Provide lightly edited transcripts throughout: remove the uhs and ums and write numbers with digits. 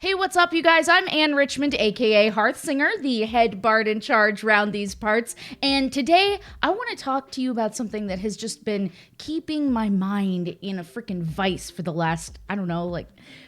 Hey, what's up, you guys? I'm Ann Richmond, aka Hearthsinger, the head bard in charge round these parts, and today I want to talk to you about something that has just been keeping my mind in a freaking vice for the last,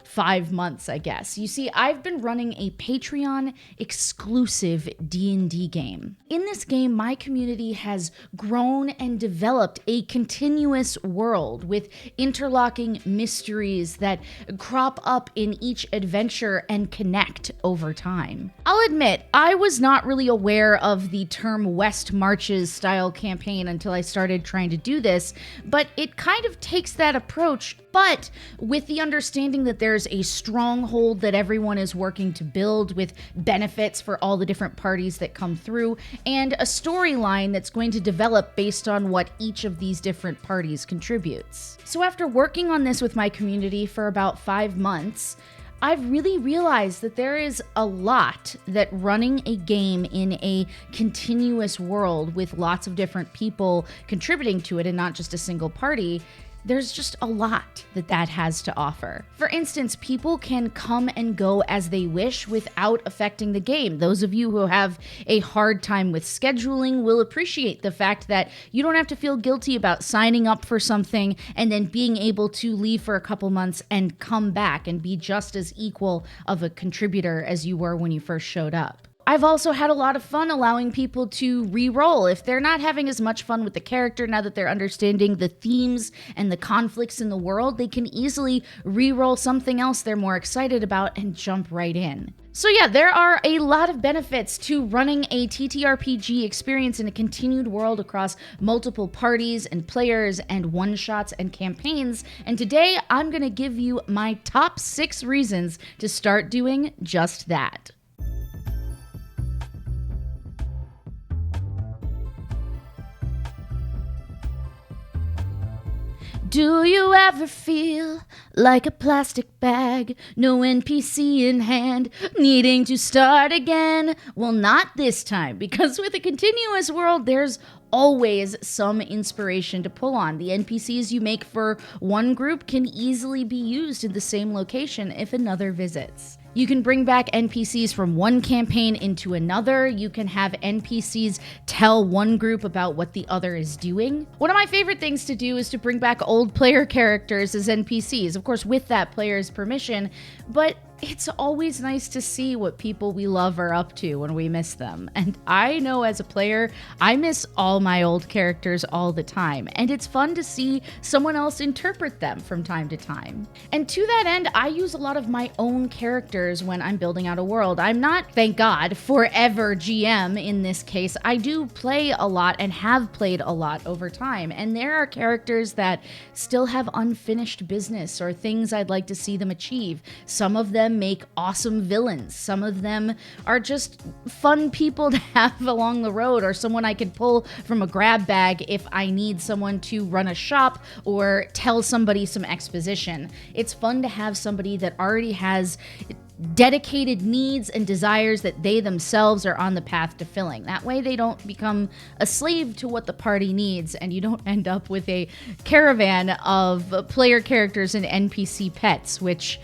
5 months, I guess. You see, I've been running a Patreon exclusive D&D game. In this game, my community has grown and developed a continuous world with interlocking mysteries that crop up in each adventure and connect over time. I'll admit, I was not really aware of the term West Marches style campaign until I started trying to do this, but it kind of takes that approach, but with the understanding that there's a stronghold that everyone is working to build with benefits for all the different parties that come through, and a storyline that's going to develop based on what each of these different parties contributes. So after working on this with my community for about 5 months, I've really realized that there is a lot that running a game in a continuous world with lots of different people contributing to it and not just a single party, there's just a lot that has to offer. For instance, people can come and go as they wish without affecting the game. Those of you who have a hard time with scheduling will appreciate the fact that you don't have to feel guilty about signing up for something and then being able to leave for a couple months and come back and be just as equal of a contributor as you were when you first showed up. I've also had a lot of fun allowing people to re-roll. If they're not having as much fun with the character now that they're understanding the themes and the conflicts in the world, they can easily re-roll something else they're more excited about and jump right in. So yeah, there are a lot of benefits to running a ttrpg experience in a continued world across multiple parties and players and one-shots and campaigns, and today I'm gonna give you my top 6 reasons to start doing just that. Do you ever feel like a plastic bag, no NPC in hand, needing to start again? Well, not this time, because with a continuous world, there's always some inspiration to pull on. The NPCs you make for one group can easily be used in the same location if another visits. You can bring back NPCs from one campaign into another. You can have NPCs tell one group about what the other is doing. One of my favorite things to do is to bring back old player characters as NPCs, of course with that player's permission, but it's always nice to see what people we love are up to when we miss them. And I know as a player, I miss all my old characters all the time, and it's fun to see someone else interpret them from time to time. And to that end, I use a lot of my own characters when I'm building out a world. I'm not, thank God, forever GM in this case. I do play a lot and have played a lot over time, and there are characters that still have unfinished business or things I'd like to see them achieve. Some of them make awesome villains. Some of them are just fun people to have along the road, or someone I could pull from a grab bag if I need someone to run a shop or tell somebody some exposition. It's fun to have somebody that already has dedicated needs and desires that they themselves are on the path to filling. That way they don't become a slave to what the party needs, and you don't end up with a caravan of player characters and NPC pets, which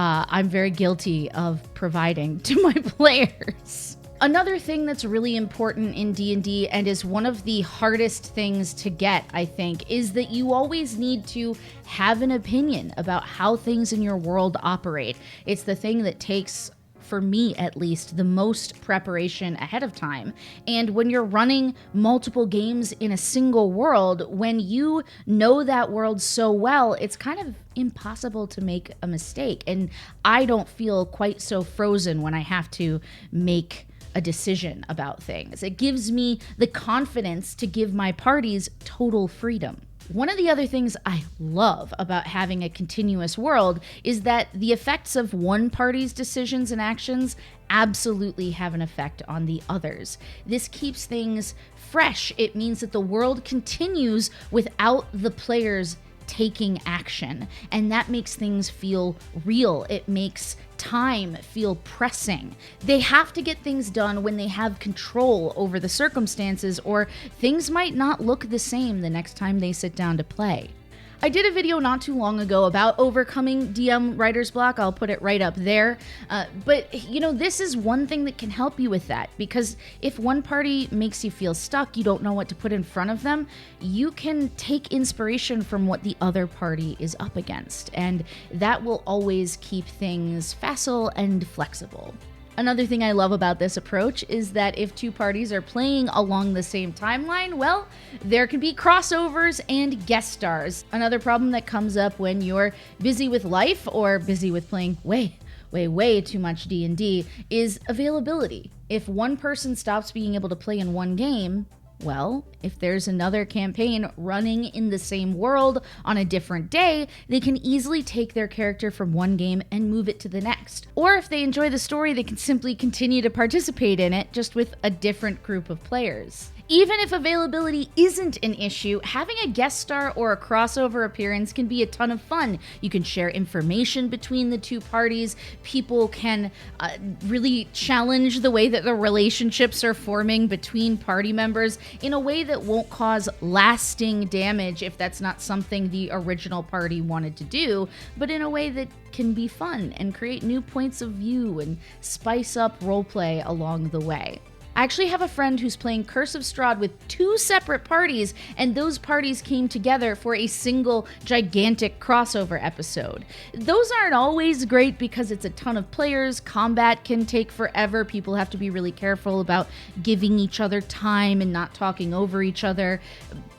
I'm very guilty of providing to my players. Another thing that's really important in D&D, and is one of the hardest things to get, I think, is that you always need to have an opinion about how things in your world operate. It's the thing that takes, for me at least, the most preparation ahead of time. And when you're running multiple games in a single world, when you know that world so well, it's kind of impossible to make a mistake. And I don't feel quite so frozen when I have to make a decision about things. It gives me the confidence to give my parties total freedom. One of the other things I love about having a continuous world is that the effects of one party's decisions and actions absolutely have an effect on the others. This keeps things fresh. It means that the world continues without the players taking action, and that makes things feel real. It makes time feel pressing. They have to get things done when they have control over the circumstances, or things might not look the same the next time they sit down to play. I did a video not too long ago about overcoming DM writer's block. I'll put it right up there. But this is one thing that can help you with that, because if one party makes you feel stuck, you don't know what to put in front of them, you can take inspiration from what the other party is up against, and that will always keep things facile and flexible. Another thing I love about this approach is that if two parties are playing along the same timeline, well, there can be crossovers and guest stars. Another problem that comes up when you're busy with life or busy with playing way too much D&D is availability. If one person stops being able to play in one game, well, if there's another campaign running in the same world on a different day, they can easily take their character from one game and move it to the next. Or if they enjoy the story, they can simply continue to participate in it, just with a different group of players. Even if availability isn't an issue, having a guest star or a crossover appearance can be a ton of fun. You can share information between the two parties. People can really challenge the way that the relationships are forming between party members in a way that won't cause lasting damage if that's not something the original party wanted to do, but in a way that can be fun and create new points of view and spice up roleplay along the way. I actually have a friend who's playing Curse of Strahd with two separate parties, and those parties came together for a single gigantic crossover episode. Those aren't always great because it's a ton of players, combat can take forever, people have to be really careful about giving each other time and not talking over each other,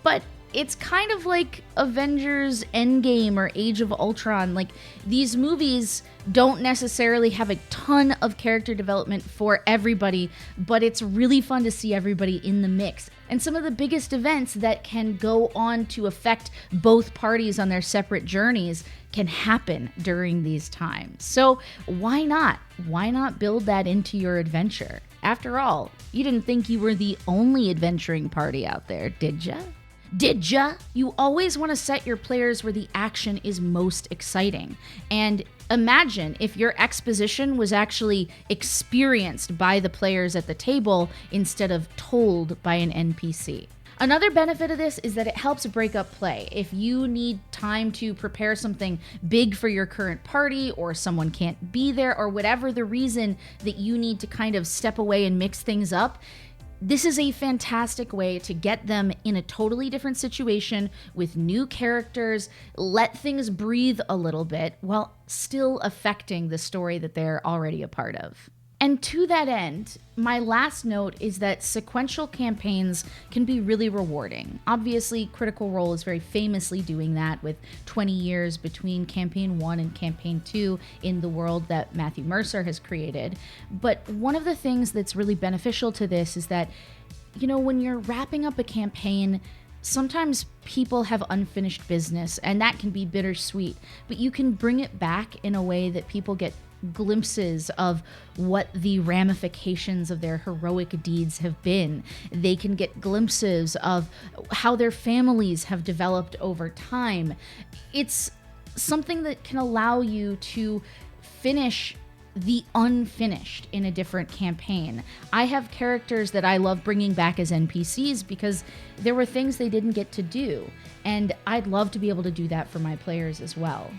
but it's kind of like Avengers Endgame or Age of Ultron. Like, these movies don't necessarily have a ton of character development for everybody, but it's really fun to see everybody in the mix. And some of the biggest events that can go on to affect both parties on their separate journeys can happen during these times. So why not? Why not build that into your adventure? After all, you didn't think you were the only adventuring party out there, did ya? Did ya? You always want to set your players where the action is most exciting. And imagine if your exposition was actually experienced by the players at the table instead of told by an NPC. Another benefit of this is that it helps break up play. If you need time to prepare something big for your current party, or someone can't be there, or whatever the reason that you need to kind of step away and mix things up, this is a fantastic way to get them in a totally different situation with new characters, let things breathe a little bit while still affecting the story that they're already a part of. And to that end, my last note is that sequential campaigns can be really rewarding. Obviously, Critical Role is very famously doing that with 20 years between Campaign 1 and Campaign 2 in the world that Matthew Mercer has created. But one of the things that's really beneficial to this is that, when you're wrapping up a campaign, sometimes people have unfinished business, and that can be bittersweet, but you can bring it back in a way that people get glimpses of what the ramifications of their heroic deeds have been. They can get glimpses of how their families have developed over time. It's something that can allow you to finish the unfinished in a different campaign. I have characters that I love bringing back as NPCs because there were things they didn't get to do, and I'd love to be able to do that for my players as well.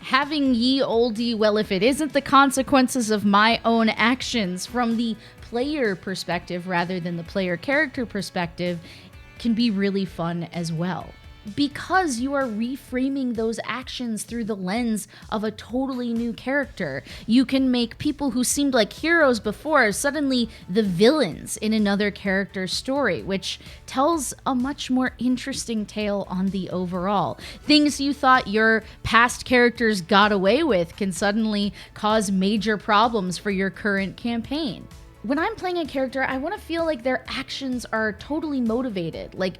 Having ye olde, well, if it isn't the consequences of my own actions from the player perspective rather than the player character perspective, can be really fun as well. Because you are reframing those actions through the lens of a totally new character. You can make people who seemed like heroes before suddenly the villains in another character's story, which tells a much more interesting tale on the overall. Things you thought your past characters got away with can suddenly cause major problems for your current campaign. When I'm playing a character, I want to feel like their actions are totally motivated, like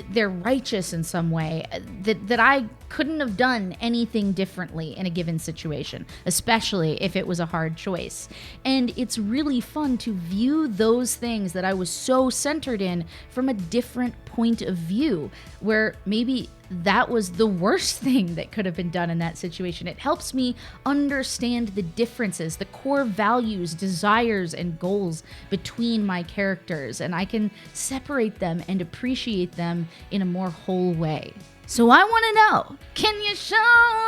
they're righteous in some way, that I couldn't have done anything differently in a given situation, especially if it was a hard choice. And it's really fun to view those things that I was so centered in from a different point of view, where maybe that was the worst thing that could have been done in that situation. It helps me understand the differences, the core values, desires, and goals between my characters, and I can separate them and appreciate them in a more whole way. So I want to know, can you show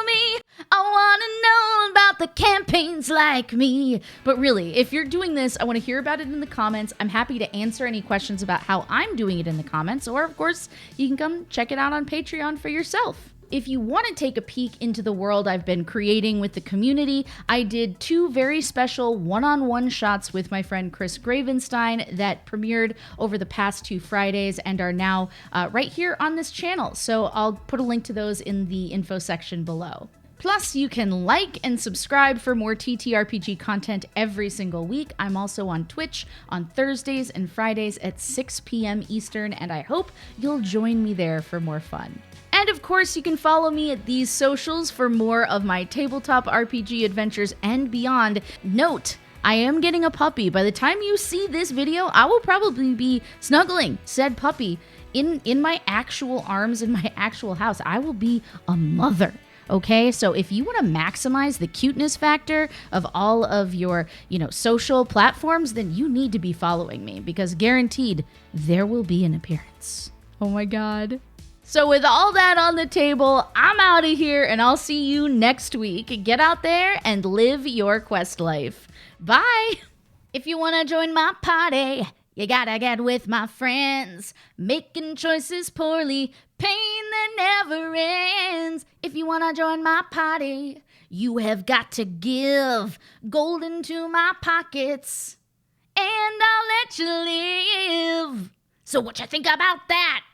me? I want to know about the campaigns like me. But really, if you're doing this, I want to hear about it in the comments. I'm happy to answer any questions about how I'm doing it in the comments. Or, of course, you can come check it out on Patreon for yourself. If you want to take a peek into the world I've been creating with the community, I did 2 very special one-on-one shots with my friend Chris Gravenstein that premiered over the past 2 Fridays and are now right here on this channel. So I'll put a link to those in the info section below. Plus, you can like and subscribe for more TTRPG content every single week. I'm also on Twitch on Thursdays and Fridays at 6 p.m. Eastern, and I hope you'll join me there for more fun. And of course, you can follow me at these socials for more of my tabletop RPG adventures and beyond. Note, I am getting a puppy. By the time you see this video, I will probably be snuggling said puppy in my actual arms in my actual house. I will be a mother. Okay, so if you want to maximize the cuteness factor of all of your, social platforms, then you need to be following me because guaranteed there will be an appearance. Oh my God. So with all that on the table, I'm out of here and I'll see you next week. Get out there and live your quest life. Bye. If you want to join my party, you gotta get with my friends. Making choices poorly, pain that never ends. If you want to join my party, you have got to give gold into my pockets, and I'll let you live. So what you think about that?